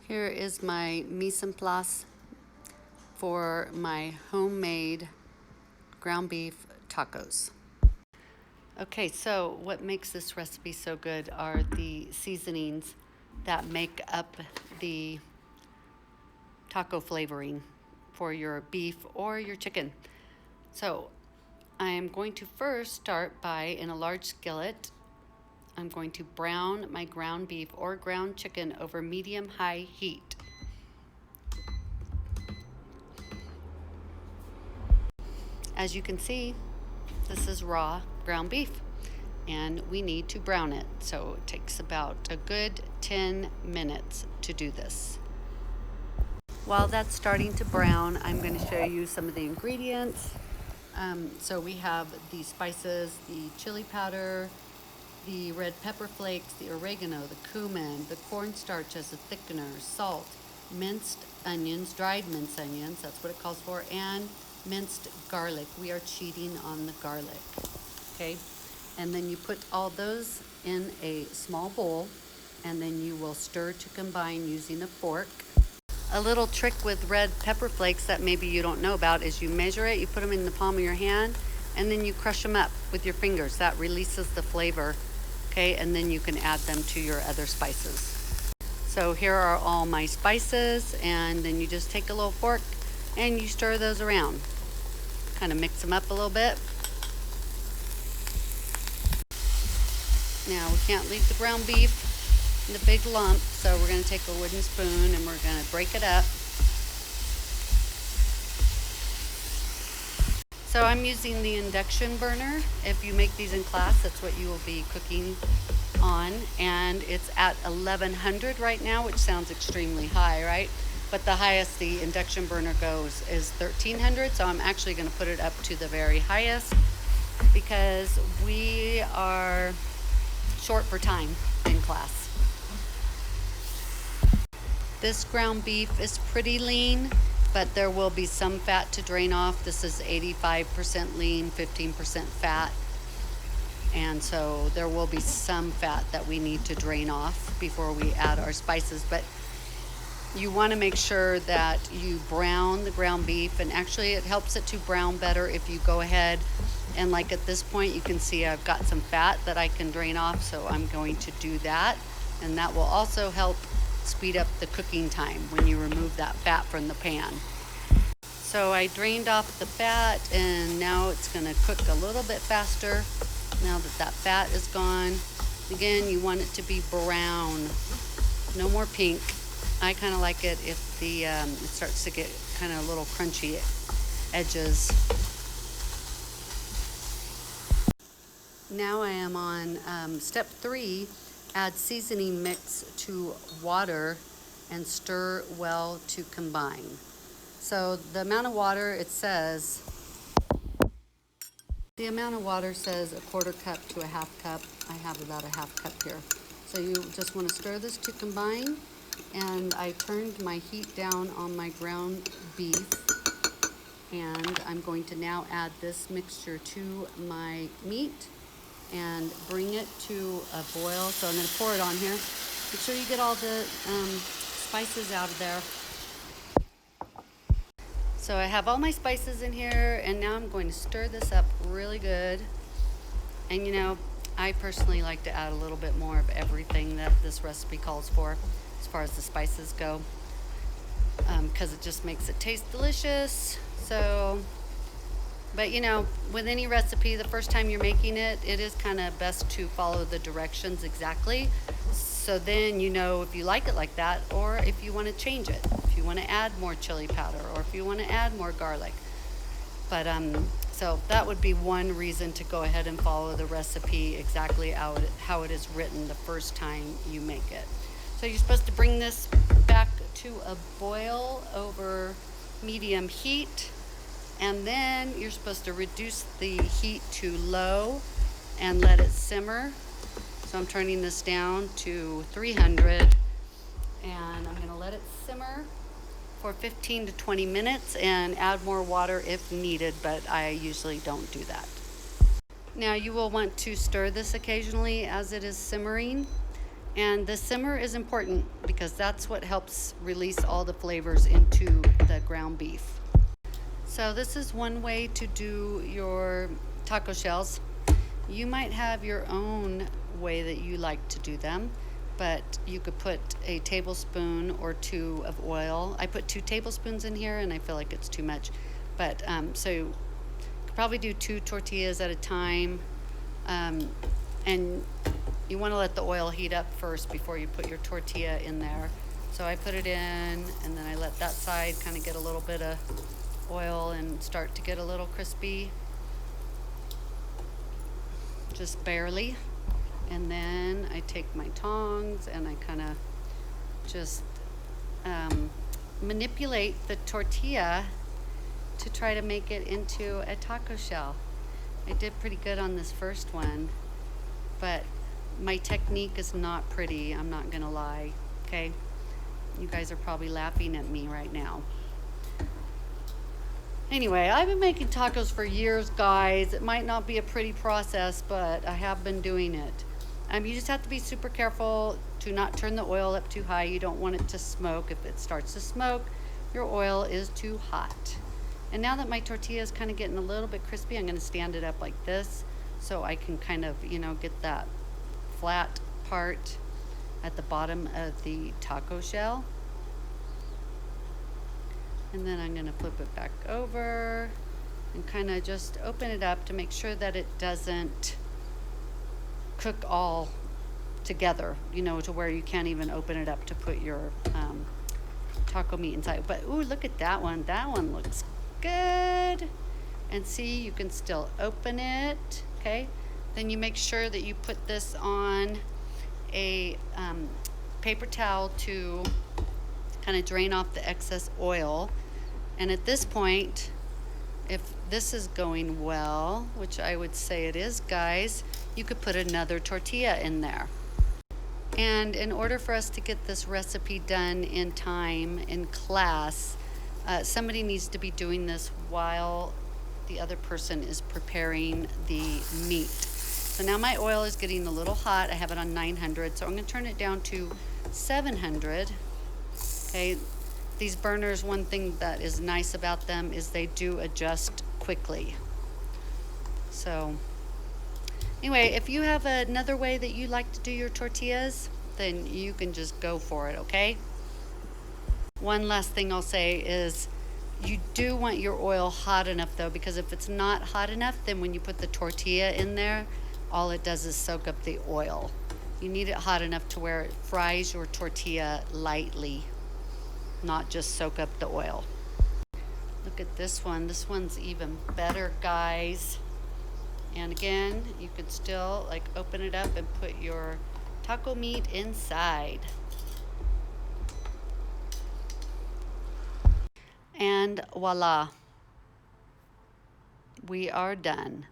Here is my mise en place for my homemade ground beef tacos. Okay, so what makes this recipe so good are the seasonings that make up the taco flavoring for your beef or your chicken. So I am going to first start by, in a large skillet, I'm going to brown my ground beef or ground chicken over medium-high heat. As you can see, this is raw ground beef and we need to brown it. So it takes about a good 10 minutes to do this. While that's starting to brown, I'm going to show you some of the ingredients. So we have the spices, the chili powder, the red pepper flakes, the oregano, the cumin, the cornstarch as a thickener, salt, minced onions, dried minced onions, that's what it calls for, and minced garlic. We are cheating on the garlic, okay? And then you put all those in a small bowl, and then you will stir to combine using a fork. A little trick with red pepper flakes that maybe you don't know about is you measure it, you put them in the palm of your hand, and then you crush them up with your fingers. That releases the flavor, okay? And then you can add them to your other spices. So here are all my spices, and then you just take a little fork and you stir those around. Kind of mix them up a little bit. Now we can't leave the ground beef in the big lump, so we're going to take a wooden spoon and we're going to break it up. So I'm using the induction burner. If you make these in class, that's what you will be cooking on, and it's at 1100 right now, which sounds extremely high, right? But the highest the induction burner goes is 1300, so I'm actually going to put it up to the very highest because we are short for time in class. This ground beef is pretty lean, but there will be some fat to drain off. This is 85% lean, 15% fat. And so there will be some fat that we need to drain off before we add our spices. But you want to make sure that you brown the ground beef, and actually it helps it to brown better if you go ahead and, like at this point, you can see I've got some fat that I can drain off, so I'm going to do that. And that will also help speed up the cooking time when you remove that fat from the pan. So I drained off the fat, and now it's going to cook a little bit faster now that that fat is gone. Again, you want it to be brown, no more pink. I kind of like it if the it starts to get kind of a little crunchy edges. Now I am on step 3. Add seasoning mix to water and stir well to combine. So the amount of water, it says, the amount of water says a quarter cup to a half cup. I have about a half cup here. So you just want to stir this to combine. And I turned my heat down on my ground beef. And I'm going to now add this mixture to my meat and bring it to a boil. So I'm going to pour it on here. Make sure you get all the spices out of there. So I have all my spices in here, and now I'm going to stir this up really good. And you know, I personally like to add a little bit more of everything that this recipe calls for as far as the spices go, because it just makes it taste delicious. So, but you know, with any recipe, the first time you're making it, it is kind of best to follow the directions exactly. So then you know if you like it like that, or if you want to change it, if you want to add more chili powder, or if you want to add more garlic. But so that would be one reason to go ahead and follow the recipe exactly how it is written the first time you make it. So you're supposed to bring this back to a boil over medium heat. And then you're supposed to reduce the heat to low and let it simmer. So I'm turning this down to 300, and I'm going to let it simmer for 15 to 20 minutes and add more water if needed, but I usually don't do that. Now you will want to stir this occasionally as it is simmering, And the simmer is important because that's what helps release all the flavors into the ground beef. So this is one way to do your taco shells. You might have your own way that you like to do them, but you could put a tablespoon or two of oil. I put 2 tablespoons in here and I feel like it's too much. But so you could probably do 2 tortillas at a time. And you want to let the oil heat up first before you put your tortilla in there. So I put it in and then I let that side kind of get a little bit of oil and start to get a little crispy. Just barely. And then I take my tongs and I kind of just manipulate the tortilla to try to make it into a taco shell. I did pretty good on this first one, but my technique is not pretty, I'm not gonna lie, okay? You guys are probably laughing at me right now. Anyway, I've been making tacos for years, guys. It might not be a pretty process, but I have been doing it. You just have to be super careful to not turn the oil up too high. You don't want it to smoke. If it starts to smoke, your oil is too hot. And now that my tortilla is kind of getting a little bit crispy, I'm gonna stand it up like this so I can kind of, get that flat part at the bottom of the taco shell. And then I'm gonna flip it back over and kind of just open it up to make sure that it doesn't cook all together, to where you can't even open it up to put your taco meat inside. But ooh, look at that one. That one looks good. And see, you can still open it, okay? Then you make sure that you put this on a paper towel to kind of drain off the excess oil. And at this point, if this is going well, which I would say it is, guys, you could put another tortilla in there. And in order for us to get this recipe done in time in class, somebody needs to be doing this while the other person is preparing the meat. So now my oil is getting a little hot. I have it on 900, so I'm gonna turn it down to 700. Okay, these burners, one thing that is nice about them is they do adjust quickly. So anyway, if you have another way that you like to do your tortillas, then you can just go for it, okay? One last thing I'll say is you do want your oil hot enough though, because if it's not hot enough, then when you put the tortilla in there, all it does is soak up the oil. You need it hot enough to where it fries your tortilla lightly, not just soak up the oil. Look at this one. This one's even better, guys. And again, you could still open it up and put your taco meat inside. And voila, we are done.